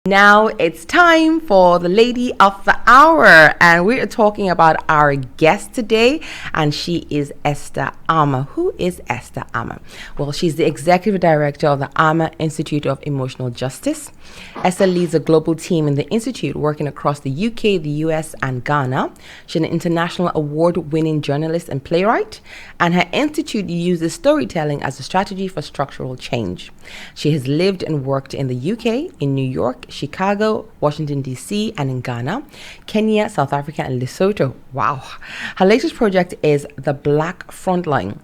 Now it's time for the lady of the hour, and we are talking about our guest today, and she is Esther Armah. Who is Esther Armah? Well, she's the executive director of the Armah Institute of Emotional Justice. Esther leads a global team in the institute working across the UK, the US, and Ghana. She's an international award-winning journalist and playwright, and her institute uses storytelling as a strategy for structural change. She has lived and worked in the UK, in New York, Chicago, Washington, D.C., and in Ghana, Kenya, South Africa, and Lesotho. Wow. Her latest project is the Black Frontline,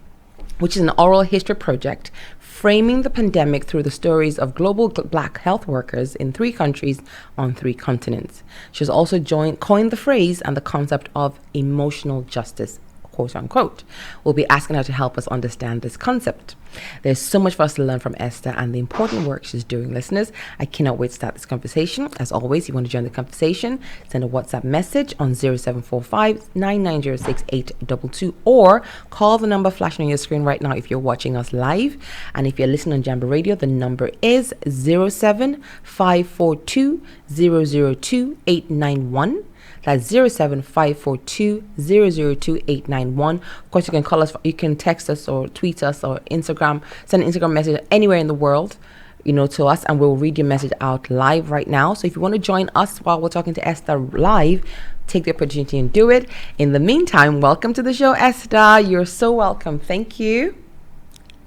which is an oral history project framing the pandemic through the stories of global Black health workers in 3 countries on 3 continents. She's also coined the phrase and the concept of emotional justice, quote unquote. We'll be asking her to help us understand this concept. There's so much for us to learn from Esther and the important work she's doing. Listeners, I cannot wait to start this conversation. As always, if you want to join the conversation, send a WhatsApp message on 0745 9906822 or call the number flashing on your screen right now if you're watching us live. And if you're listening on Jambo Radio, the number is 07542 002 891. That's 07542 002 891. Of course, you can call us, you can text us or tweet us or Instagram, send an Instagram message anywhere in the world, to us, and we'll read your message out live right now. So if you want to join us while we're talking to Esther live, take the opportunity and do it. In the meantime, welcome to the show, Esther. You're so welcome. Thank you.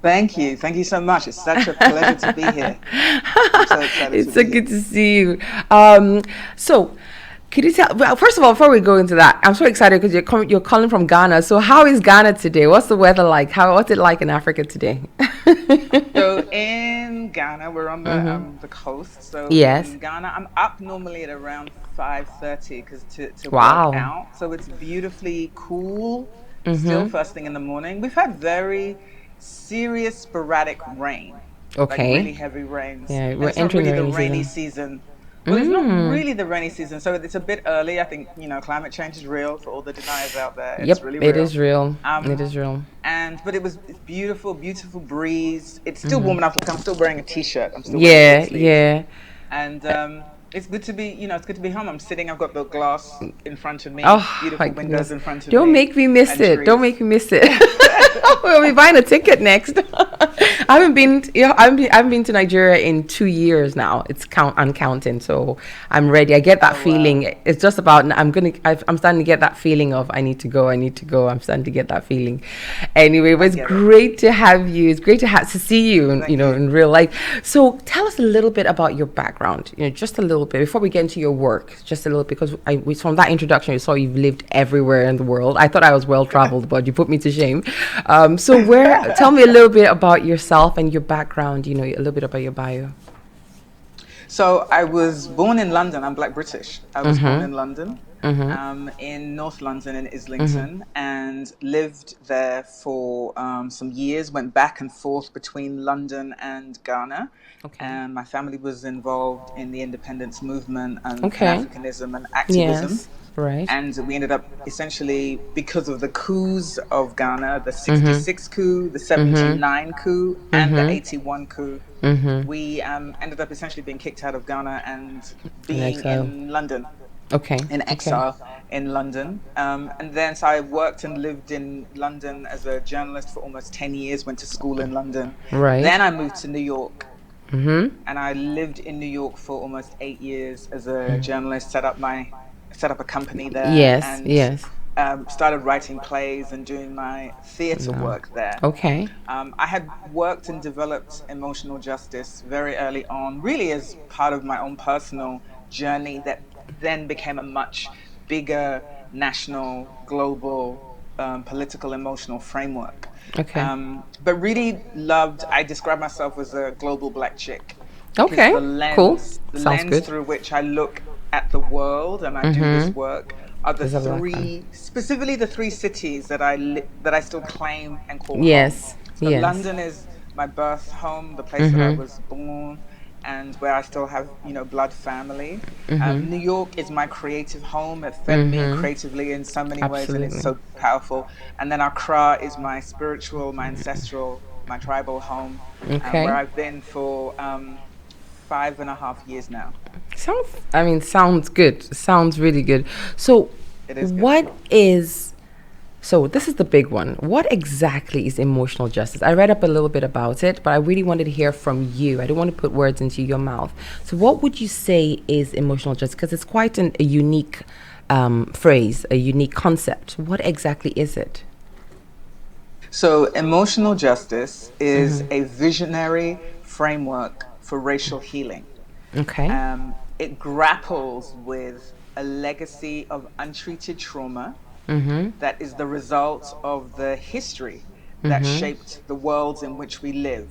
Thank you. Thank you so much. It's such a pleasure to be here. I'm so excited it's so good to see you. So could you tell, well, first of all, before we go into that, I'm so excited because you're calling from Ghana. So how is Ghana today? What's the weather like? What's it like in Africa today? So in Ghana, we're on the coast. So yes. In Ghana, I'm up normally at around 5:30 because to wow. work out. So it's beautifully cool. Still first thing in the morning. We've had very serious sporadic rain. Okay. Like really heavy rains. Yeah, we're it's entering not really the rainy season. Well, it's not really the rainy season, so it's a bit early. I think, climate change is real for all the deniers out there. It's really real. It is real. It is real. But it's beautiful, beautiful breeze. It's still warm enough. Like I'm still wearing a t-shirt. I'm still wearing sleeves. Yeah. And it's good to be, it's good to be home. I'm sitting, I've got the glass in front of me, beautiful windows in front of me. Don't make me miss it. Trees. Don't make me miss it. We'll be buying a ticket next. I haven't been to Nigeria in 2 years now. I'm counting, so I'm ready. I get that feeling. Wow. It's just about I'm starting to get that feeling of I need to go. I'm starting to get that feeling. Anyway, it's great to have you. It's great to see you, in real life. So tell us a little bit about your background. Just a little bit before we get into your work. Just a little, because from that introduction, I saw you've lived everywhere in the world. I thought I was well traveled, but you put me to shame. So tell me a little bit about yourself and your background, a little bit about your bio. So I was born in London. I'm Black British. I was born in London, in North London in Islington, and lived there for some years, went back and forth between London and Ghana. Okay. And my family was involved in the independence movement and Pan-Africanism and activism. Yes. Right. And we ended up essentially, because of the coups of Ghana, the 66 coup, the 79 coup, and the 81 coup, we ended up essentially being kicked out of Ghana and being in London. Okay. In exile in London. And then so I worked and lived in London as a journalist for almost 10 years, went to school in London. Right. Then I moved to New York. And I lived in New York for almost 8 years as a journalist, set up a company there. Yes. Started writing plays and doing my theatre work there. Okay. I had worked and developed emotional justice very early on, really as part of my own personal journey that then became a much bigger national, global, political, emotional framework. Okay. But really I describe myself as a global Black chick. Okay, cool. Sounds lens good. Through which I look at the world and I do this work are specifically the 3 cities that I still claim and call home. Yes. So London is my birth home, the place that I was born, and where I still have, blood family. New York is my creative home. It fed me creatively in so many ways, and it's so powerful. And then Accra is my spiritual, my ancestral, my tribal home, where I've been for 5.5 years now. Sounds good. Sounds really good. So, It is good. what is so this is the big one. What exactly is emotional justice? I read up a little bit about it, but I really wanted to hear from you. I don't want to put words into your mouth. So, what would you say is emotional justice? Because it's quite a unique phrase, a unique concept. What exactly is it? So, emotional justice is a visionary framework for racial healing. Okay. It grapples with a legacy of untreated trauma that is the result of the history that shaped the worlds in which we live.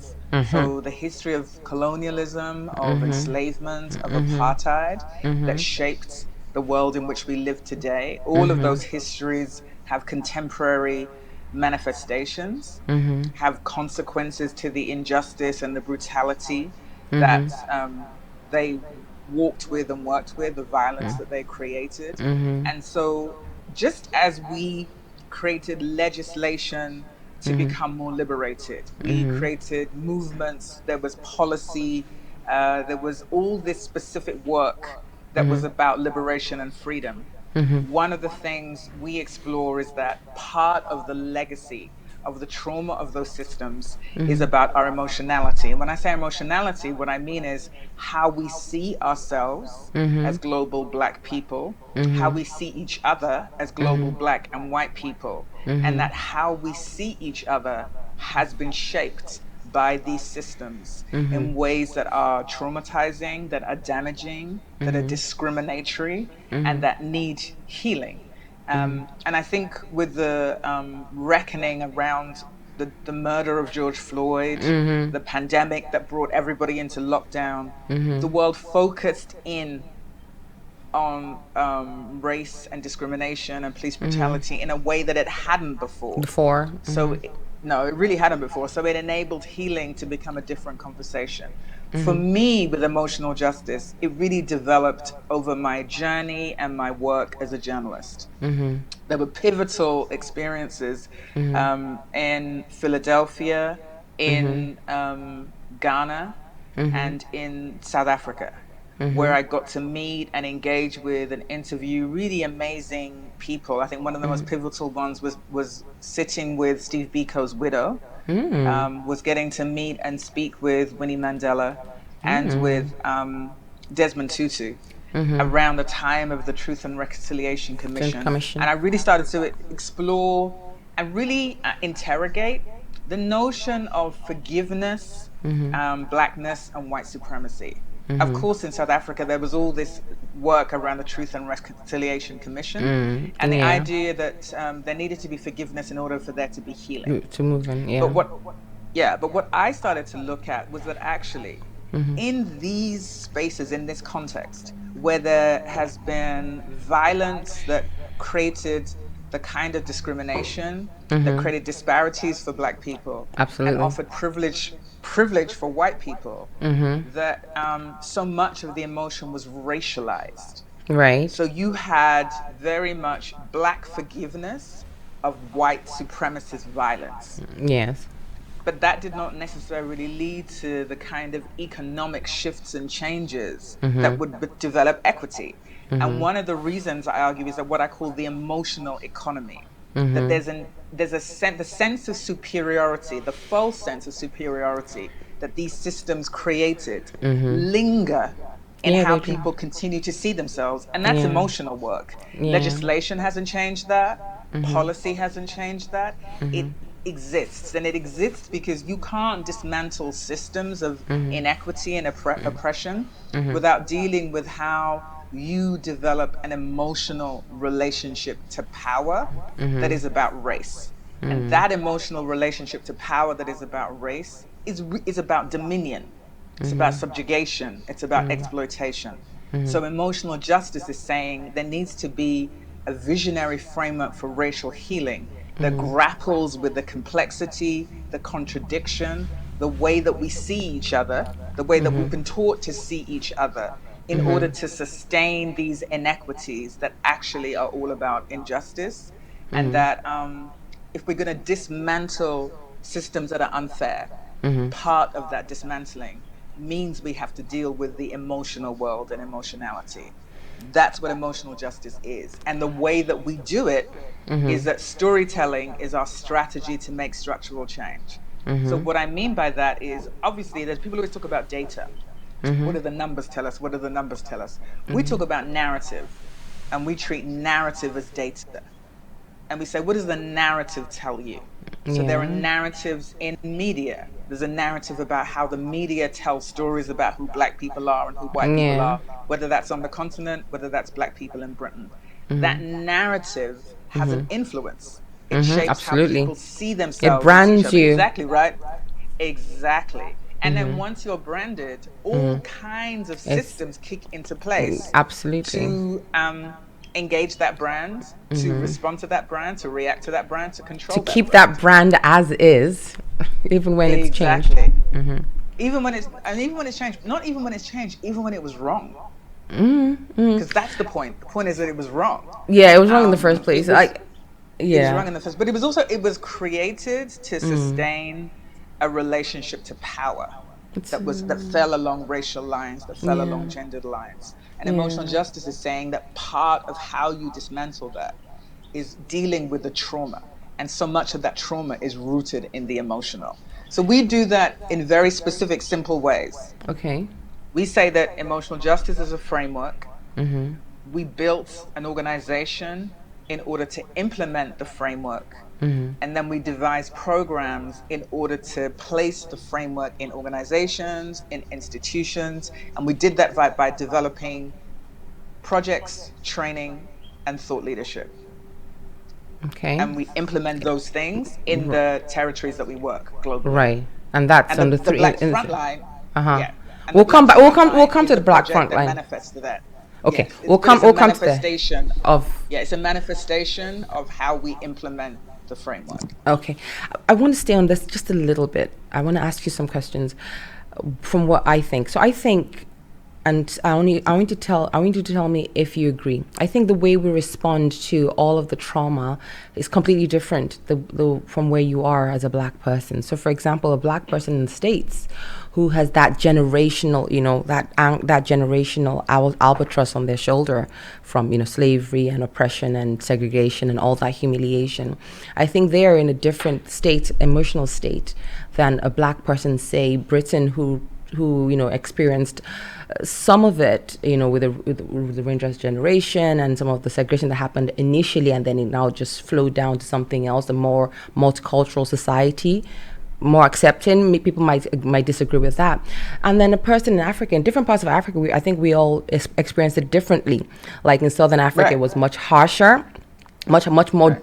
So, the history of colonialism, of enslavement, of apartheid that shaped the world in which we live today, all of those histories have contemporary manifestations, have consequences to the injustice and the brutality that they walked with and worked with, the violence that they created. And so, just as we created legislation to become more liberated, we created movements, there was policy, there was all this specific work that was about liberation and freedom. One of the things we explore is that part of the legacy of the trauma of those systems is about our emotionality. And when I say emotionality, what I mean is how we see ourselves as global Black people, how we see each other as global Black and white people, and that how we see each other has been shaped by these systems in ways that are traumatizing, that are damaging, that are discriminatory, and that need healing. And I think with the reckoning around the murder of George Floyd, the pandemic that brought everybody into lockdown, the world focused in on race and discrimination and police brutality in a way that it hadn't before. Before. So, no, it really hadn't before. So it enabled healing to become a different conversation. For me, with emotional justice, it really developed over my journey and my work as a journalist. There were pivotal experiences in Philadelphia, in Ghana, and in South Africa, where I got to meet and engage with and interview really amazing people. I think one of the most pivotal ones was sitting with Steve Biko's widow, was getting to meet and speak with Winnie Mandela and with Desmond Tutu around the time of the Truth and Reconciliation Commission. Commission. And I really started to explore and really interrogate the notion of forgiveness, blackness, and white supremacy. Of course, in South Africa, there was all this work around the Truth and Reconciliation Commission, and the idea that there needed to be forgiveness in order for there to be healing. To move on, yeah. But what I started to look at was that actually, in these spaces, in this context, where there has been violence that created the kind of discrimination that created disparities for Black people, Absolutely. and offered privilege for white people, that so much of the emotion was racialized. Right. So you had very much Black forgiveness of white supremacist violence. Yes. But that did not necessarily lead to the kind of economic shifts and changes that would develop equity. And one of the reasons I argue is that what I call the emotional economy, that there's the sense of superiority, the false sense of superiority that these systems created linger in how people continue to see themselves. And that's emotional work. Legislation hasn't changed that. Policy hasn't changed that. It exists, and it exists because you can't dismantle systems of inequity and oppression without dealing with how you develop an emotional relationship to power that is about race. And that emotional relationship to power that is about race is about dominion. It's about subjugation. It's about exploitation. So emotional justice is saying there needs to be a visionary framework for racial healing that grapples with the complexity, the contradiction, the way that we see each other, the way that we've been taught to see each other, in order to sustain these inequities that actually are all about injustice. And that if we're going to dismantle systems that are unfair, part of that dismantling means we have to deal with the emotional world and emotionality. That's what emotional justice is. And the way that we do it is that storytelling is our strategy to make structural change. So what I mean by that is, obviously, there's people always talk about data. What do the numbers tell us? What do the numbers tell us? We talk about narrative, and we treat narrative as data. And we say, what does the narrative tell you? So there are narratives in media. There's a narrative about how the media tells stories about who Black people are and who white people Yeah. are, whether that's on the continent, whether that's Black people in Britain. That narrative has an influence. It shapes how Absolutely. people see It themselves and see each brands other. you. Exactly, right? Exactly. And then once you're branded, all kinds of It's systems kick into place absolutely to engage that brand, to respond to that brand, to react to that brand, to to control that keep that brand. brand as is, even when it's changed. Exactly. Even when it's changed, not even when it's changed, even when it was wrong. Because that's the point. The point is that it was wrong. Yeah, it was wrong in the first It place. was it was Yeah. wrong in the first, but it was created to sustain a relationship to power It's that fell along racial lines, that fell yeah. along gendered lines. And emotional Yeah. justice is saying that part of how you dismantle that is dealing with the trauma. And so much of that trauma is rooted in the emotional. So we do that in very specific, simple ways. Okay. We say that emotional justice is a framework. We built an organization in order to implement the framework. And then we devise programs in order to place the framework in organizations, in institutions. And we did that by developing projects, training, and thought leadership. Okay. And we implement those things in the territories that we work globally. Right. And that's And on the the three. Black Frontline, Uh-huh. yeah. And the Black We'll Frontline come is to a the Black project that Frontline. manifests to that. Okay. Yes, but it's a We'll come to the manifestation. of. Yeah, it's a manifestation of how we implement the framework. Okay. I want to stay on this just a little bit. I want to ask you some questions from what I think. So I think, and I want you to tell me if you agree. I think the way we respond to all of the trauma is completely different from where you are as a Black person. So, for example, a Black person in the States who has that generational, that generational albatross on their shoulder from, slavery and oppression and segregation and all that humiliation. I think they are in a different state, emotional state, than a Black person, say, Britain, who experienced some of it, with the Rangers generation and some of the segregation that happened initially, and then it now just flowed down to something else, a more multicultural society, more accepting. People might disagree with that. And then a person in Africa, in different parts of Africa, I think we all experience it differently. Like in Southern Africa, Right. it was much harsher. Much more,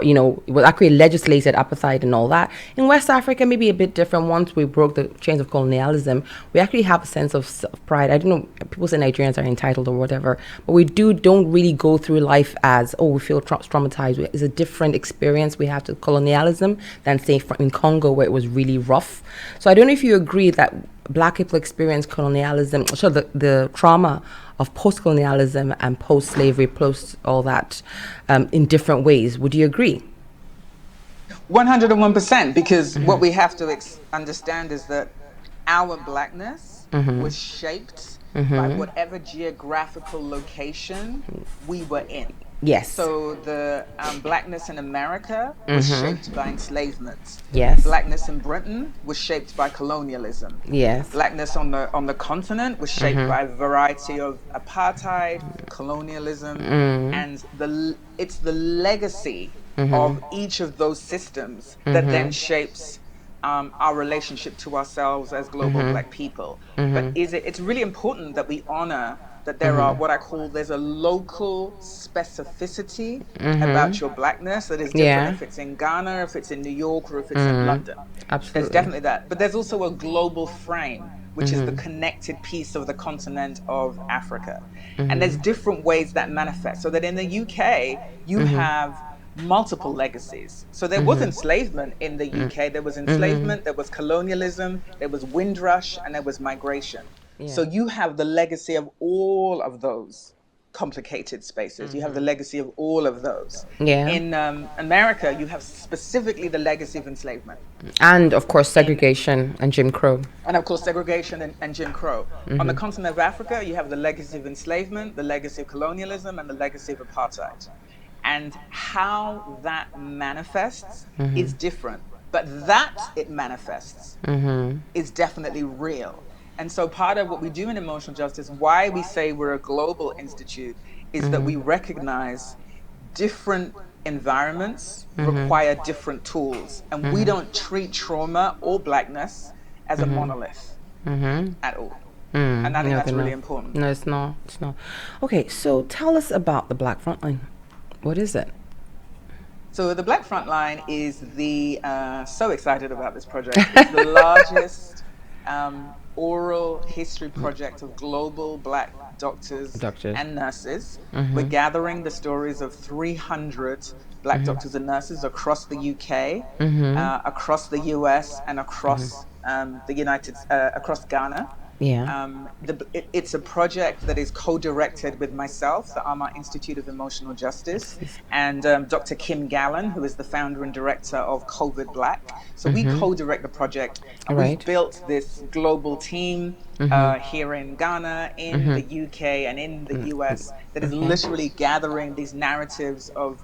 it was actually legislated apartheid and all that. In West Africa, maybe a bit different. Once we broke the chains of colonialism, we actually have a sense of pride. I don't know, people say Nigerians are entitled or whatever, but we don't really go through life as, we feel traumatized. It's a different experience we have to colonialism than, say, in Congo, where it was really rough. So I don't know if you agree that Black people experience colonialism, so the trauma of post-colonialism and post-slavery, post all that, in different ways. Would you agree? 101%, because what we have to understand is that our Blackness was shaped by whatever geographical location we were in. Yes. So the Blackness in America was shaped by enslavement. Yes. Blackness in Britain was shaped by colonialism. Yes. Blackness on the continent was shaped by a variety of apartheid, colonialism, and it's the legacy of each of those systems that then shapes our relationship to ourselves as global Black people. But it's really important that we honor that there are what I call, there's a local specificity about your Blackness that is different if it's in Ghana, if it's in New York, or if it's in London. Absolutely. There's definitely that. But there's also a global frame, which is the connected piece of the continent of Africa. And there's different ways that manifest. So that in the UK, you have multiple legacies. So there was enslavement in the UK. There was enslavement, there was colonialism, there was Windrush, and there was migration. Yeah. So you have the legacy of all of those complicated spaces. You have the legacy of all of those. Yeah. In America, you have specifically the legacy of enslavement. And of course, segregation and Jim Crow. And of course, segregation and Jim Crow. On the continent of Africa, you have the legacy of enslavement, the legacy of colonialism, and the legacy of apartheid. And how that manifests is different. But that it manifests is definitely real. And so part of what we do in emotional justice, why we say we're a global institute, is that we recognize different environments require different tools. And we don't treat trauma or blackness as a monolith at all. And I think that's really important. No, it's not. It's not. Okay, so tell us about the Black Frontline. What is it? So the Black Frontline is so excited about this project. It's the largest oral history project of global Black doctors and nurses. We're gathering the stories of 300 Black doctors and nurses across the UK, across the US, and across across Ghana. Yeah. It's a project that is co-directed with myself, the Armah Institute of Emotional Justice, and Dr. Kim Gallen, who is the founder and director of COVID Black. So we co-direct the project, and we've built this global team here in Ghana, in the UK, and in the US that is literally gathering these narratives of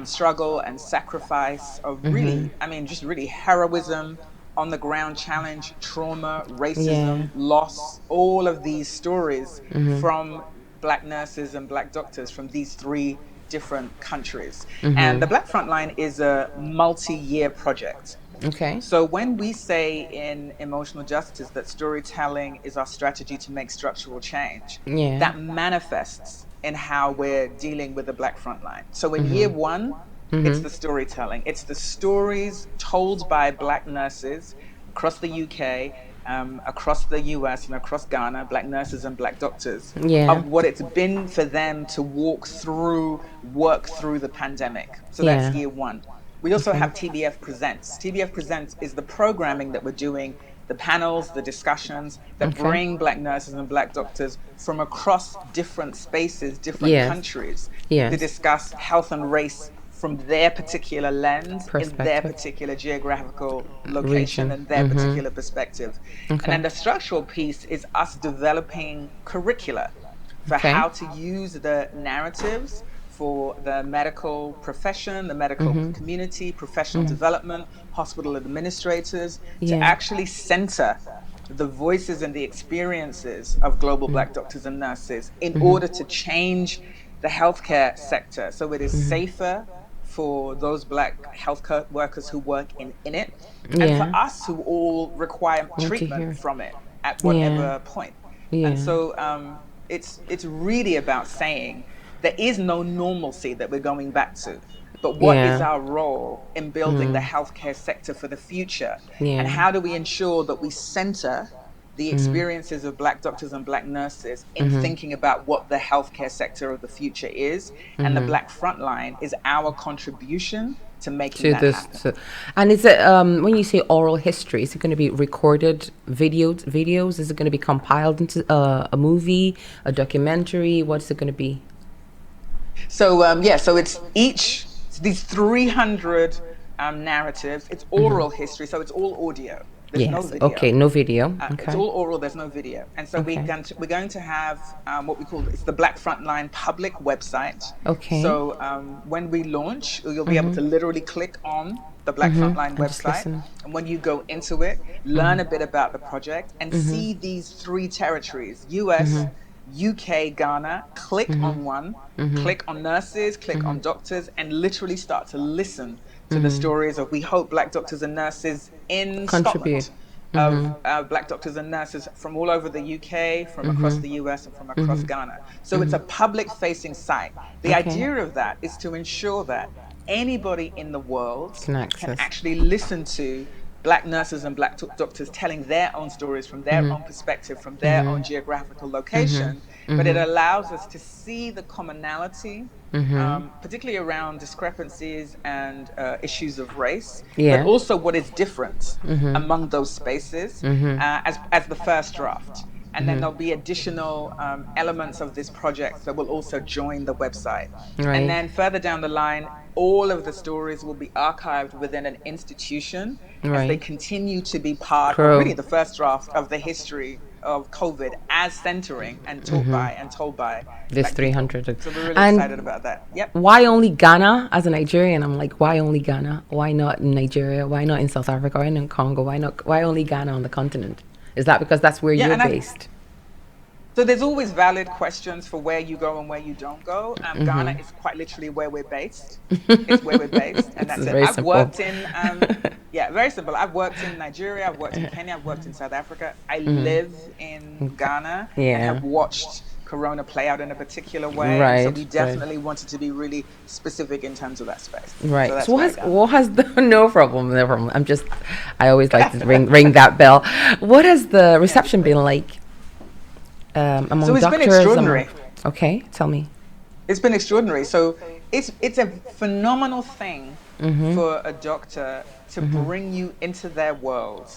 struggle and sacrifice, of really, just really heroism, on the ground challenge, trauma, racism, loss, all of these stories from Black nurses and Black doctors from these 3 different countries. And the Black Frontline is a multi-year project. Okay. So when we say in emotional justice that storytelling is our strategy to make structural change, that manifests in how we're dealing with the Black Frontline. So in year 1, it's the storytelling. It's the stories told by Black nurses across the UK, across the US, and across Ghana, Black nurses and Black doctors, of what it's been for them to work through the pandemic. So that's year 1. We also have TBF Presents. TBF Presents is the programming that we're doing, the panels, the discussions that bring Black nurses and Black doctors from across different spaces, different countries, to discuss health and race from their particular lens, in their particular geographical location, and their particular perspective. And then the structural piece is us developing curricula for how to use the narratives for the medical profession, the medical community, professional development, hospital administrators, to actually center the voices and the experiences of global Black doctors and nurses in order to change the healthcare sector so it is safer for those Black healthcare workers who work in it, and for us who all require treatment from it at whatever point. And so it's really about saying there is no normalcy that we're going back to, but what is our role in building the healthcare sector for the future? And how do we ensure that we center the experiences of Black doctors and Black nurses in thinking about what the healthcare sector of the future is? And the Black Frontline is our contribution to making that happen. And is it, when you say oral history, is it going to be recorded videos? Is it going to be compiled into a movie, a documentary? What's it going to be? So so it's these 300 narratives. It's oral history, so it's all audio. There's no video. Okay, no video. It's all oral. There's no video, and so we're going to have what we call it's the Black Frontline public website. Okay. So when we launch, you'll be able to literally click on the Black Frontline website, and when you go into it, learn a bit about the project and see these 3 territories: US, UK, Ghana. Click on one, click on nurses, click on doctors, and literally start to listen to the stories of, we hope, Black doctors and nurses in Scotland, of Black doctors and nurses from all over the UK, from across the US, and from across Ghana. So it's a public-facing site. The idea of that is to ensure that anybody in the world can actually listen to Black nurses and Black doctors telling their own stories from their own perspective, from their own geographical location, but it allows us to see the commonality, particularly around discrepancies and issues of race, but also what is different among those spaces as the first draft. And then there'll be additional elements of this project that will also join the website. And Right. then further down the line, all of the stories will be archived within an institution as they Right. continue to be part of Crow. really the first draft of the history of COVID as centering and taught by and told by This Black people. 300. So we're really excited And about that. Yep. why only Ghana? As a Nigerian, I'm like, why only Ghana? Why not in Nigeria? Why not in South Africa? Why not in Congo? Why only Ghana on the continent? Is that because that's where Yeah, you're and based? so there's always valid questions for where you go and where you don't go. Ghana is quite literally where we're based. It's where we're based, and It's that's it. very I've simple. worked in, yeah, very simple. I've worked in Nigeria, I've worked in Kenya, I've worked in South Africa. I live in Ghana and Yeah. have watched Corona play out in a particular way. And so Right, we right. definitely wanted to be really specific in terms of that space. Right. So that's So why what has the no problem, no problem. I always like to ring that bell. What has the reception been like among So it's been doctors? extraordinary. Okay, tell me. It's been extraordinary. So it's a phenomenal thing for a doctor to bring you into their world,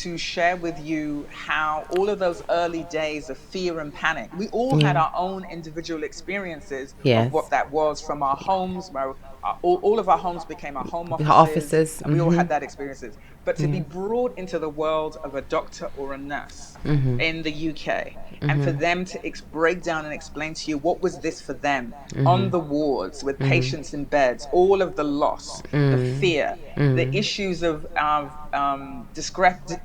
to share with you how all of those early days of fear and panic, we all had our own individual experiences Yes. of what that was from our homes, where all of our homes became our home offices, Offices, and we all had that experiences. But to be brought into the world of a doctor or a nurse in the UK, and for them to break down and explain to you what was this for them on the wards with patients in beds, all of the loss, the fear, the issues of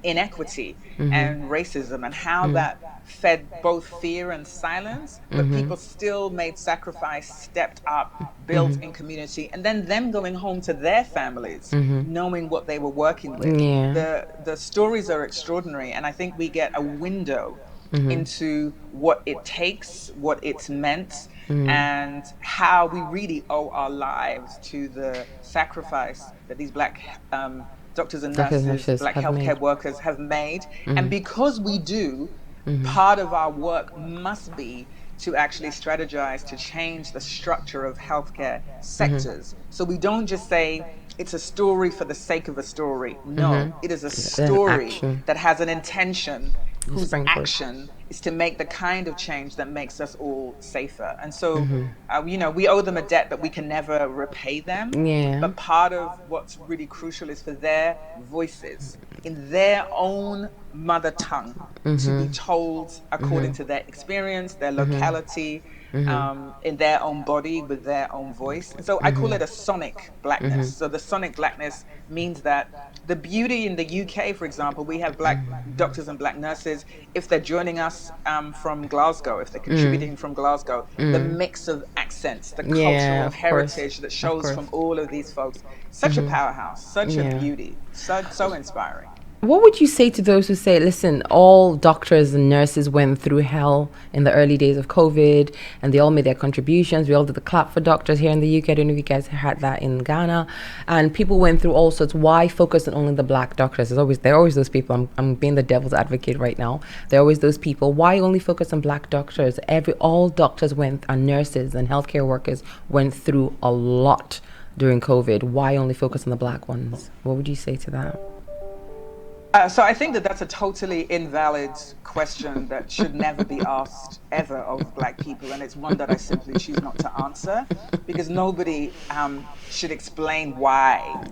inequity and racism, and how that fed both fear and silence, but people still made sacrifice, stepped up, built in community, and then them going home to their families, knowing what they were working with. Yeah. The stories are extraordinary, and I think we get a window into what it takes, what it's meant, and how we really owe our lives to the sacrifice that these Black doctors and nurses, Black healthcare workers have made. And because we do, part of our work must be to actually strategize to change the structure of healthcare sectors. So we don't just say it's a story for the sake of a story. No, it is a story that has an intention whose action is to make the kind of change that makes us all safer. And so, we owe them a debt that we can never repay them. Yeah. But part of what's really crucial is for their voices in their own mother tongue to be told according to their experience, their locality, in their own body with their own voice. And so I call it a sonic blackness. So the sonic blackness means that the beauty in the UK, for example, we have Black doctors and Black nurses. If they're joining us from Glasgow, if they're contributing from Glasgow, the mix of accents, the cultural heritage that shows from all of these folks, such a powerhouse, such a beauty, so inspiring. What would you say to those who say, listen, all doctors and nurses went through hell in the early days of COVID and they all made their contributions. We all did the clap for doctors here in the UK. I don't know if you guys had that in Ghana. And people went through all sorts. Why focus on only the Black doctors? There are always those people. I'm being the devil's advocate right now. There are always those people. Why only focus on Black doctors? All doctors and nurses and healthcare workers went through a lot during COVID. Why only focus on the Black ones? What would you say to that? So I think that that's a totally invalid question that should never be asked ever of Black people, and it's one that I simply choose not to answer, because nobody should explain why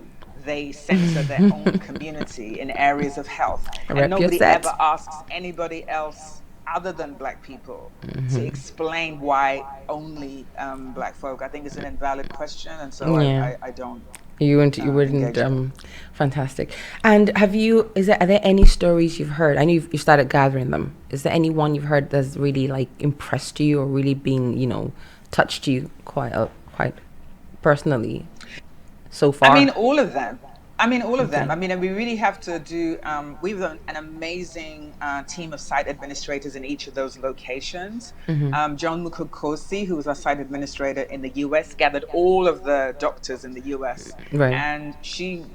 they censor their own community in areas of health. And nobody ever asks anybody else other than Black people to explain why only Black folk. I think it's an invalid question, and so I don't. You wouldn't. Fantastic. And are there any stories you've heard? I know you started gathering them. Is there any one you've heard that's really like impressed you or really been, touched you quite personally so far? I mean, all of them. I mean, we really have to do, we have an amazing team of site administrators in each of those locations. Joan Mukokosi, who was our site administrator in the US, gathered all of the doctors in the US. Right. And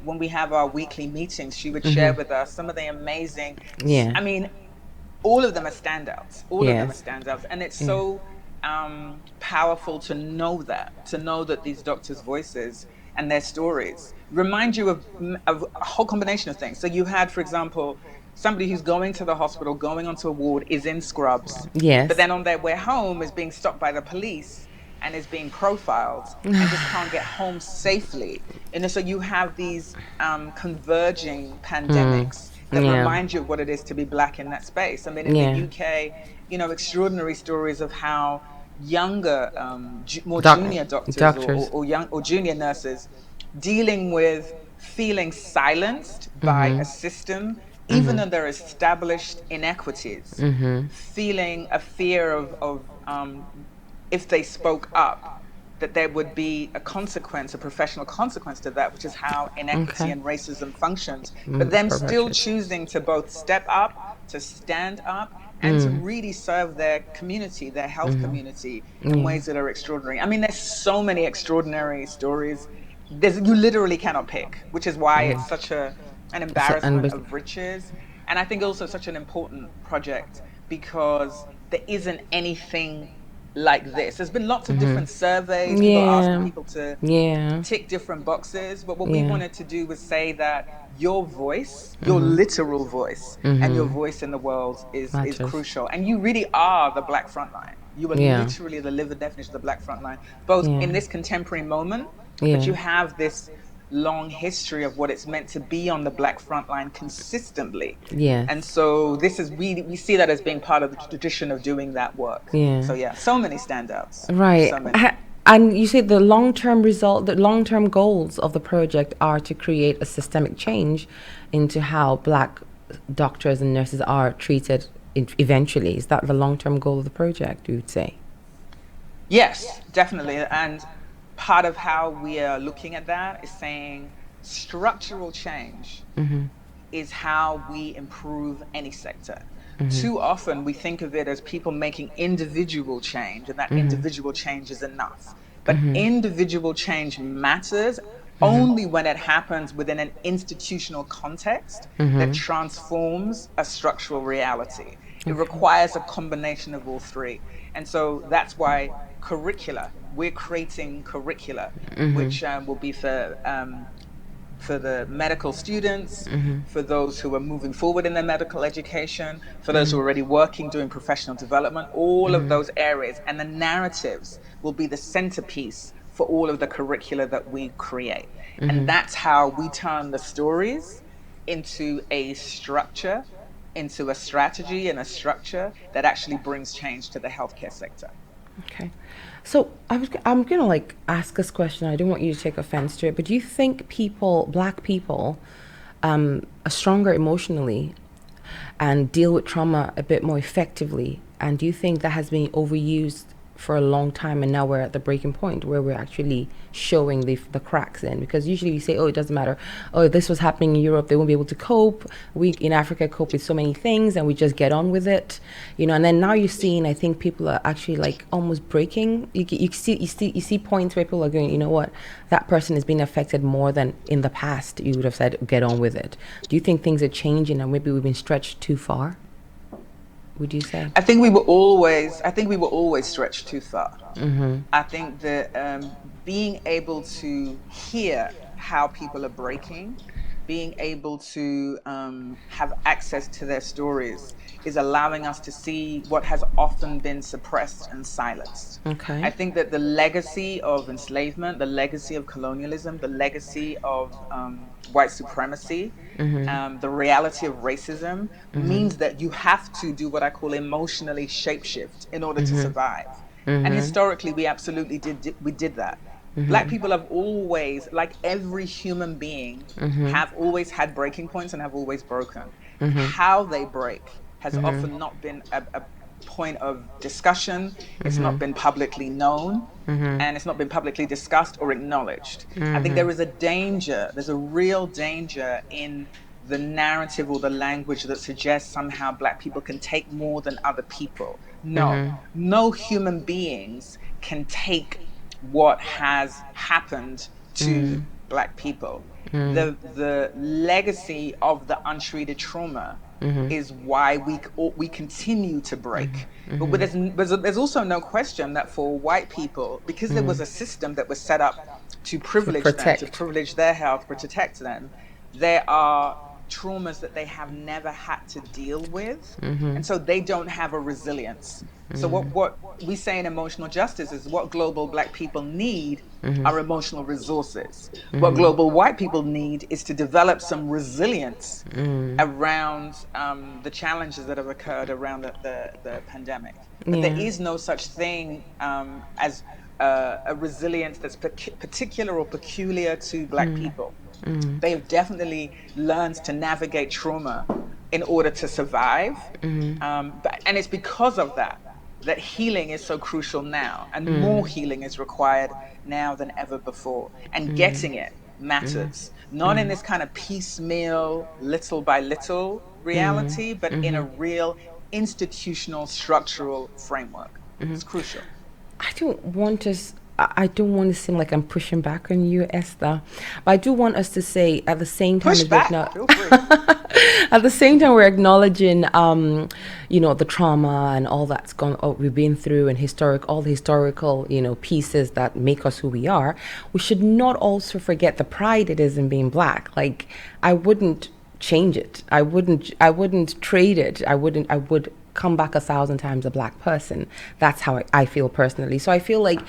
when we have our weekly meetings, she would share with us some of the amazing, I mean, all of them are standouts. All of them are standouts. And it's so powerful to know that these doctors' voices and their stories remind you of a whole combination of things. So you had, for example, somebody who's going to the hospital, going onto a ward, is in scrubs, but Yes. then on their way home is being stopped by the police and is being profiled and just can't get home safely. And so you have these converging pandemics that Yeah. remind you of what it is to be Black in that space. I mean, in the Yeah. UK, extraordinary stories of how younger, more Doc- junior doctors doctors. or junior nurses dealing with feeling silenced by a system, even though there are established inequities, feeling a fear of if they spoke up, that there would be a consequence, a professional consequence to that, which is how inequity Okay. and racism functions. But them still Perpetuate. choosing to both step up, to stand up, and to really serve their community, their health community, in Yeah. ways that are extraordinary. I mean, there's so many extraordinary stories. You literally cannot pick, which is why it's such an So, embarrassment of riches. And I think also such an important project because there isn't anything like this. There's been lots of different surveys, people asking yeah. people to Yeah. tick different boxes, but what we Yeah. wanted to do was say that your voice, your literal voice, and your voice in the world is Matters. crucial. And you really are the Black Frontline. You are Yeah. literally the living definition of the Black Frontline, both Yeah. in this contemporary moment, but Yeah. you have this long history of what it's meant to be on the Black Frontline consistently. Yes. And so this is we see that as being part of the tradition of doing that work. Yeah. So yeah, so many standouts. Right. So many. And you say the long-term result, the long-term goals of the project are to create a systemic change into how Black doctors and nurses are treated eventually. Is that the long-term goal of the project, you would say? Yes, definitely. And part of how we are looking at that is saying structural change is how we improve any sector. Too often we think of it as people making individual change, and that individual change is enough. But individual change matters only when it happens within an institutional context that transforms a structural reality. It requires a combination of all three. And so that's why we're creating curricula, which will be for the medical students, for those who are moving forward in their medical education, for those who are already working, doing professional development, all of those areas. And the narratives will be the centerpiece for all of the curricula that we create. And that's how we turn the stories into a structure, into a strategy and a structure that actually brings change to the healthcare sector. Okay. So I'm going to like ask this question. I don't want you to take offense to it, but do you think Black people, are stronger emotionally and deal with trauma a bit more effectively? And do you think that has been overused for a long time, and now we're at the breaking point where we're actually showing the cracks in? Because usually we say, oh, it doesn't matter, oh, this was happening in Europe, they won't be able to cope, we in Africa cope with so many things and we just get on with it, and then now you're seeing, I think people are actually like almost breaking. You see points where people are going, you know what, that person has been affected more than in the past. You would have said get on with it. Do you think things are changing and maybe we've been stretched too far, would you say? I think we were always stretched too far. I think that being able to hear how people are breaking, being able to have access to their stories is allowing us to see what has often been suppressed and silenced. Okay. I think that the legacy of enslavement, the legacy of colonialism, the legacy of white supremacy, the reality of racism means that you have to do what I call emotionally shapeshift in order to survive. And historically, we absolutely did that. Black people have always, like every human being, have always had breaking points and have always broken. How they break has often not been a point of discussion. It's not been publicly known, and it's not been publicly discussed or acknowledged. I think there is there's a real danger in the narrative or the language that suggests somehow Black people can take more than other people. No human beings can take what has happened to Black people. The legacy of the untreated trauma is why we continue to break. But there's also no question that for white people, because there was a system that was set up to privilege them, to privilege their health, to protect them, there are traumas that they have never had to deal with, and so they don't have a resilience. So what we say in emotional justice is what global Black people need are emotional resources. What global white people need is to develop some resilience around the challenges that have occurred around the pandemic. But there is no such thing as a resilience that's particular or peculiar to Black people. They have definitely learned to navigate trauma in order to survive. And it's because of that healing is so crucial now, and more healing is required now than ever before. And getting it matters, not in this kind of piecemeal, little by little reality, but in a real institutional, structural framework. It's crucial. I don't want to seem like I'm pushing back on you, Esther, but I do want us to say at the same time, feel free. At the same time, we're acknowledging, the trauma and all that's we've been through, and all the historical, pieces that make us who we are. We should not also forget the pride it is in being Black. Like, I wouldn't change it. I wouldn't trade it. I would come back 1,000 times a Black person. That's how I feel personally. So I feel like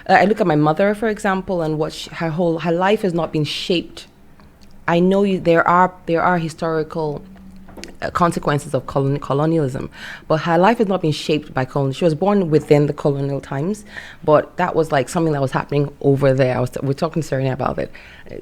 I look at my mother, for example, and what her life has not been shaped. I know there are historical consequences of colonialism, but her life has not been shaped by colonialism. She was born within the colonial times, but that was like something that was happening over there. We're talking to Serena about it.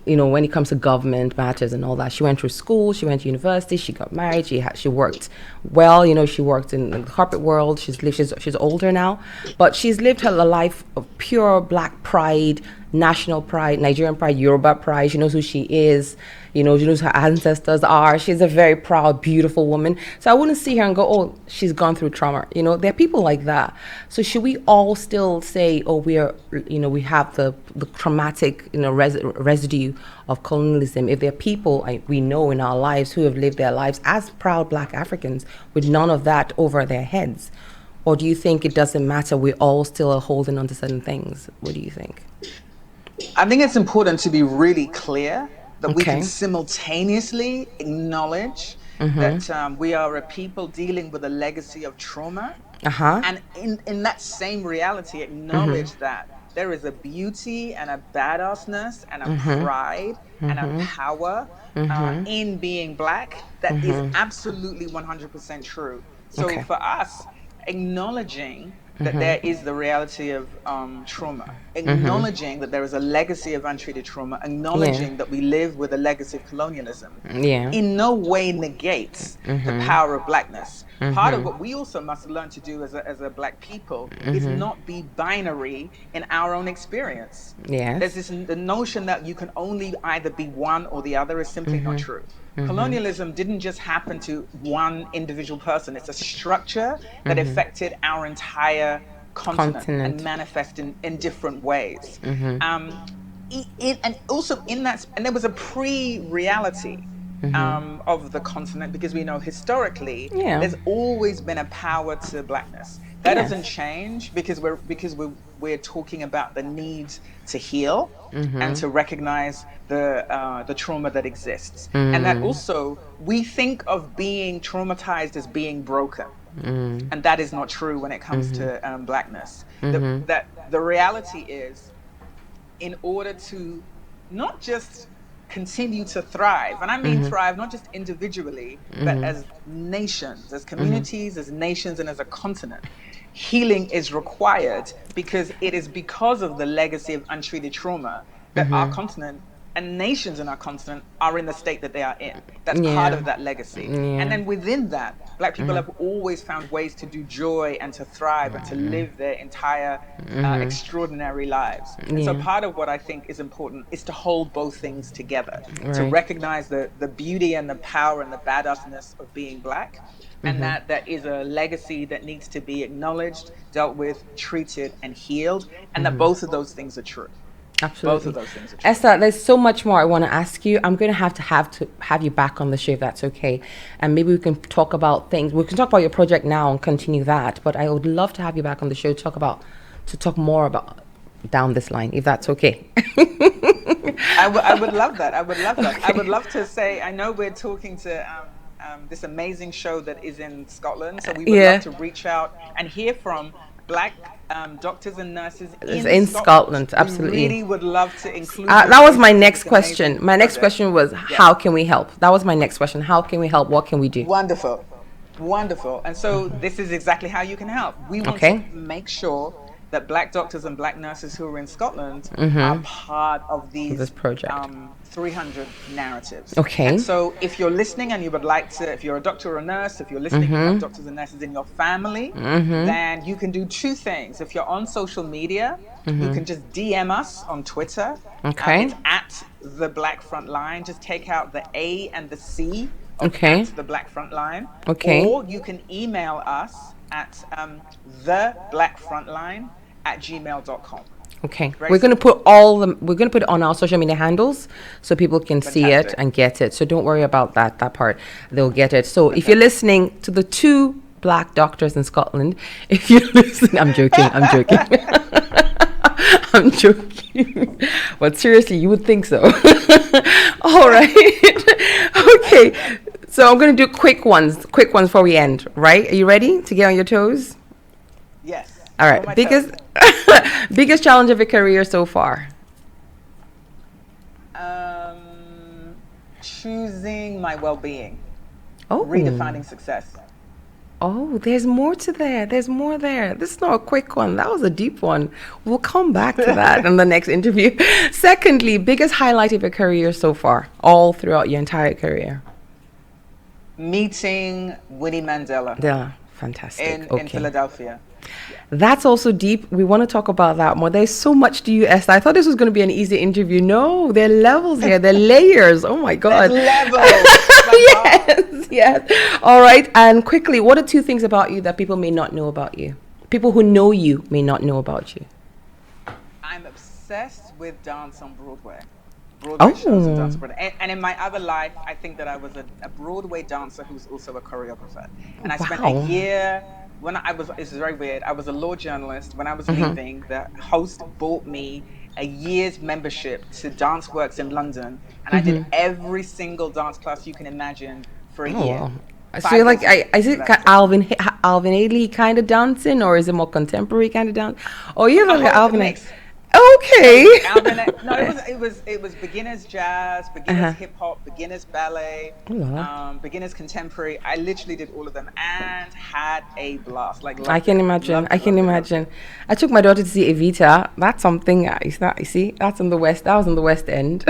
When it comes to government matters and all that, she went through school, she went to university, she got married, she worked well. She worked in the corporate world. She's older now, but she's lived her life of pure Black pride, national pride, Nigerian pride, Yoruba pride. She knows who she is. She knows who her ancestors are. She's a very proud, beautiful woman. So I wouldn't see her and go, oh, she's gone through trauma. There are people like that. So should we all still say, oh, we have the traumatic, residue of colonialism, if there are people we know in our lives who have lived their lives as proud Black Africans with none of that over their heads? Or do you think it doesn't matter? We all still are holding on to certain things. What do you think? I think it's important to be really clear that we can simultaneously acknowledge that we are a people dealing with a legacy of trauma, and in that same reality acknowledge that there is a beauty and a badassness and a pride and a power in being Black that is absolutely 100% true. So for us, acknowledging that there is the reality of trauma, acknowledging that there is a legacy of untreated trauma, acknowledging that we live with a legacy of colonialism, in no way negates the power of Blackness. Part of what we also must learn to do as a Black people is not be binary in our own experience. There's the notion that you can only either be one or the other is simply not true. Colonialism didn't just happen to one individual person. It's a structure that affected our entire continent. And manifest in different ways. And also in that, and there was a pre-reality of the continent, because we know historically there's always been a power to Blackness. That doesn't change because we're talking about the need to heal and to recognize the trauma that exists, and that also we think of being traumatized as being broken, and that is not true when it comes to Blackness. That the reality is, in order to not just continue to thrive, and I mean thrive not just individually, but as nations, as communities, as nations, and as a continent, healing is required, because it is because of the legacy of untreated trauma that our continent and nations in our continent are in the state that they are in. That's part of that legacy. And then within that, Black people have always found ways to do joy and to thrive and to live their entire extraordinary lives. And so part of what I think is important is to hold both things together, to recognize the beauty and the power and the badassness of being Black, and that is a legacy that needs to be acknowledged, dealt with, treated, and healed, and that both of those things are true. Absolutely. Both of those things are true. Esther, there's so much more I want to ask you. I'm going to have you back on the show if that's okay. And maybe we can talk about things. We can talk about your project now and continue that. But I would love to have you back on the show to talk more about down this line, if that's okay. I would love that. I would love that. Okay. I would love to say, I know we're talking to this amazing show that is in Scotland, so we would Yeah. love to reach out and hear from Black doctors and nurses It's in in Scotland. Scotland, absolutely. We really would love to include That was my in next this question. amazing My next project. question was, Yeah. how can we help? That was my next question. How can we help? What can we do? Wonderful. Wonderful. And so this is exactly how you can help. We want Okay. to make sure that Black doctors and Black nurses who are in Scotland are part of these This project. 300 narratives. Okay. And so if you're listening and you would like to, if you're a doctor or a nurse, if you're listening and you have doctors and nurses in your family, then you can do two things. If you're on social media, you can just DM us on Twitter. Okay. It's at the Black Frontline. Just take out the A and the C of Okay. at the Black Frontline. Okay. Or you can email us at theblackfrontline@gmail.com. Okay. Very We're going to put we're going to put it on our social media handles so people can see it Fantastic. and get it. So don't worry about that part. They'll get it. So if you're listening to the two Black doctors in Scotland, if you're listening, I'm joking. I'm joking. But seriously, you would think so. All right. Okay. So I'm going to do quick ones before we end, right? Are you ready to get on your toes? Yes. All On right. my Biggest toes. biggest challenge of your career so far? Choosing my well-being. Oh. Redefining success. Oh, there's more to there. There's more there. This is not a quick one. That was a deep one. We'll come back to that in the next interview. Secondly, biggest highlight of your career so far, all throughout your entire career? Meeting Winnie Mandela Yeah, fantastic. in Philadelphia. That's also deep. We want to talk about that more. There's so much to you, Esther. I thought this was going to be an easy interview. No, there are levels here. There are layers. Oh my God. There's levels. Yes. All right. And quickly, what are two things about you that people may not know about you? People who know you may not know about you. I'm obsessed with dance on Broadway. Broadway shows and dance on Broadway. And in my other life, I think that I was a Broadway dancer who was also a choreographer. And I spent Wow. a year, this is very weird, I was a law journalist. When I was leaving, the host bought me a year's membership to Dance Works in London. And I did every single dance class you can imagine for a year. Wow. 5 So you're like, days is it Alvin Ailey kind of dancing, or is it more contemporary kind of dance? Oh, you're like Alvin Ailey. mix. Okay. No, it was beginners jazz, beginners hip hop, beginners ballet, beginners contemporary. I literally did all of them and had a blast. I can imagine. I took my daughter to see Evita. That's something. It's not. You see, that's in the West. That was in the West End.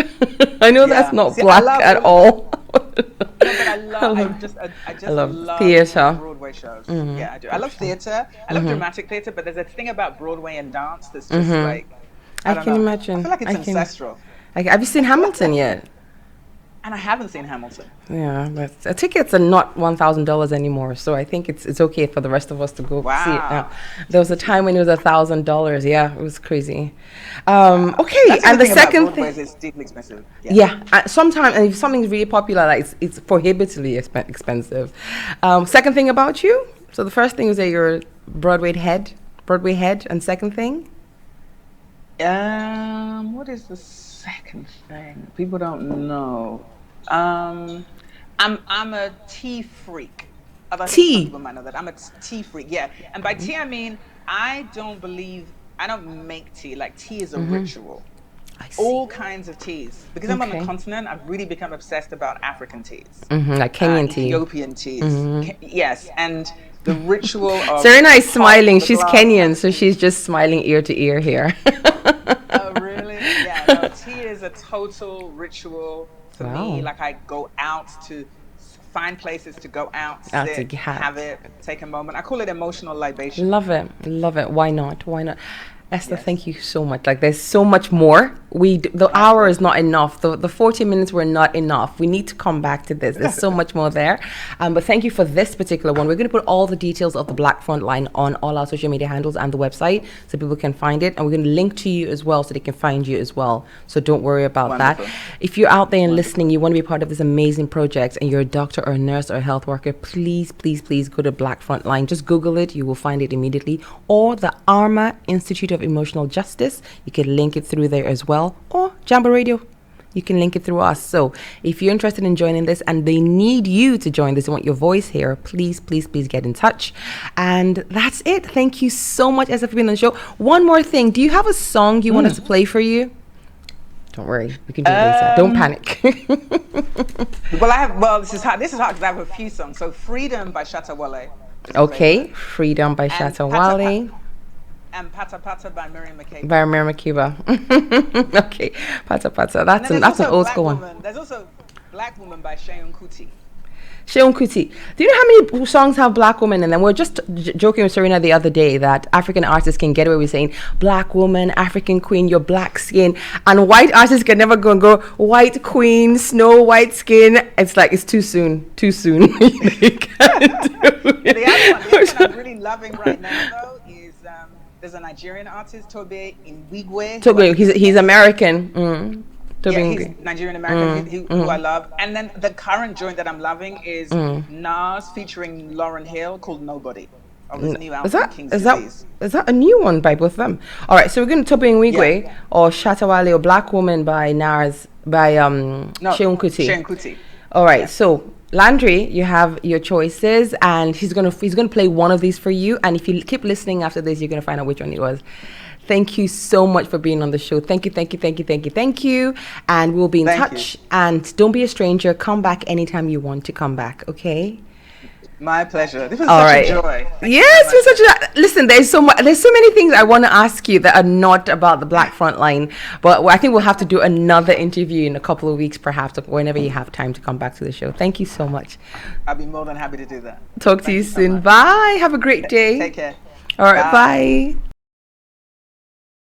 I know that's not black at all. No, but I just love theater. Broadway shows. Yeah, I do. I love theater. I love dramatic theater, but there's a thing about Broadway and dance that's just like, I can imagine. I feel like it's ancestral. Have you seen Hamilton yet? And I haven't seen Hamilton. Yeah, but tickets are not $1,000 anymore, so I think it's okay for the rest of us to go see it now. There was a time when it was $1,000. Yeah, it was crazy. Okay, That's and the thing second about Broadway thing, is it's deeply expensive. sometimes, and if something's really popular, like it's prohibitively expensive. Second thing about you. So the first thing is that you're Broadway head, and second thing. What is the second thing? People don't know. I'm a tea freak. Tea? Some people might know that. I'm a tea freak, yeah. And by tea, I mean, I don't make tea. Like, tea is a ritual. I see. All kinds of teas. Because I'm on the continent, I've really become obsessed about African teas. Like Kenyan tea. Ethiopian teas. Yes, and the ritual of... Serena is smiling. the She's glass. Kenyan, so she's just smiling ear to ear here. Oh, really? Yeah, no, tea is a total ritual for me. Like, I go out to find places to go out, sit, have it, take a moment. I call it emotional libation. Love it. Why not? Esther, thank you so much. Like, there's so much more. The hour is not enough. The 40 minutes were not enough. We need to come back to this. There's so much more there. But thank you for this particular one. We're going to put all the details of the Black Frontline on all our social media handles and the website so people can find it. And we're going to link to you as well so they can find you as well. So don't worry about that. If you're out there and listening, you want to be part of this amazing project, and you're a doctor or a nurse or a health worker, please go to Black Frontline. Just Google it. You will find it immediately. Or the Armah Institute of Emotional Justice. You can link it through there as well. Or Jambo Radio. you can link it through us. So if you're interested in joining this and they need you to join this, they want your voice here, please get in touch. And that's it. Thank you so much, Esther, for being on the show. One more thing. Do you have a song you want us to play for you? Don't worry, we can do it later. Don't panic. This is hard because I have a few songs. So Freedom by Shatta Wale. Okay, Freedom by Shatta Wale. And Pata Pata by Miriam Makeba. Okay, Pata Pata. That's an old school one. There's also Black Woman by Seun Kuti. Seun Kuti. Do you know how many songs have Black woman in them? We're just joking with Serena the other day that African artists can get away with saying Black woman, African queen, your black skin, and white artists can never go and go white queen, snow white skin. It's like it's too soon. The other one I'm really loving right now though is there's a Nigerian artist, Tobe Nwigwe. Tobe, he's American. He's Nigerian American, who I love. And then the current joint that I'm loving is Nas featuring Lauryn Hill called Nobody. His new album, is that a new one by both of them? All right, so we're going to Tobe Nwigwe or Shatta Wale or Black Woman by Seun Kuti. Seun Kuti. All right, so Landry, you have your choices, and he's gonna play one of these for you. And if you keep listening after this, you're gonna find out which one it was. Thank you so much for being on the show. Thank you. And we'll be in touch. And don't be a stranger. Come back anytime you want to come back. Okay. My pleasure. This was such a joy. Listen, there's so many things I want to ask you that are not about the Black Frontline, but I think we'll have to do another interview in a couple of weeks, perhaps, whenever you have time to come back to the show. Thank you so much. I'll be more than happy to do that. Talk to you soon. Bye. Have a great day. Take care. All right. Bye.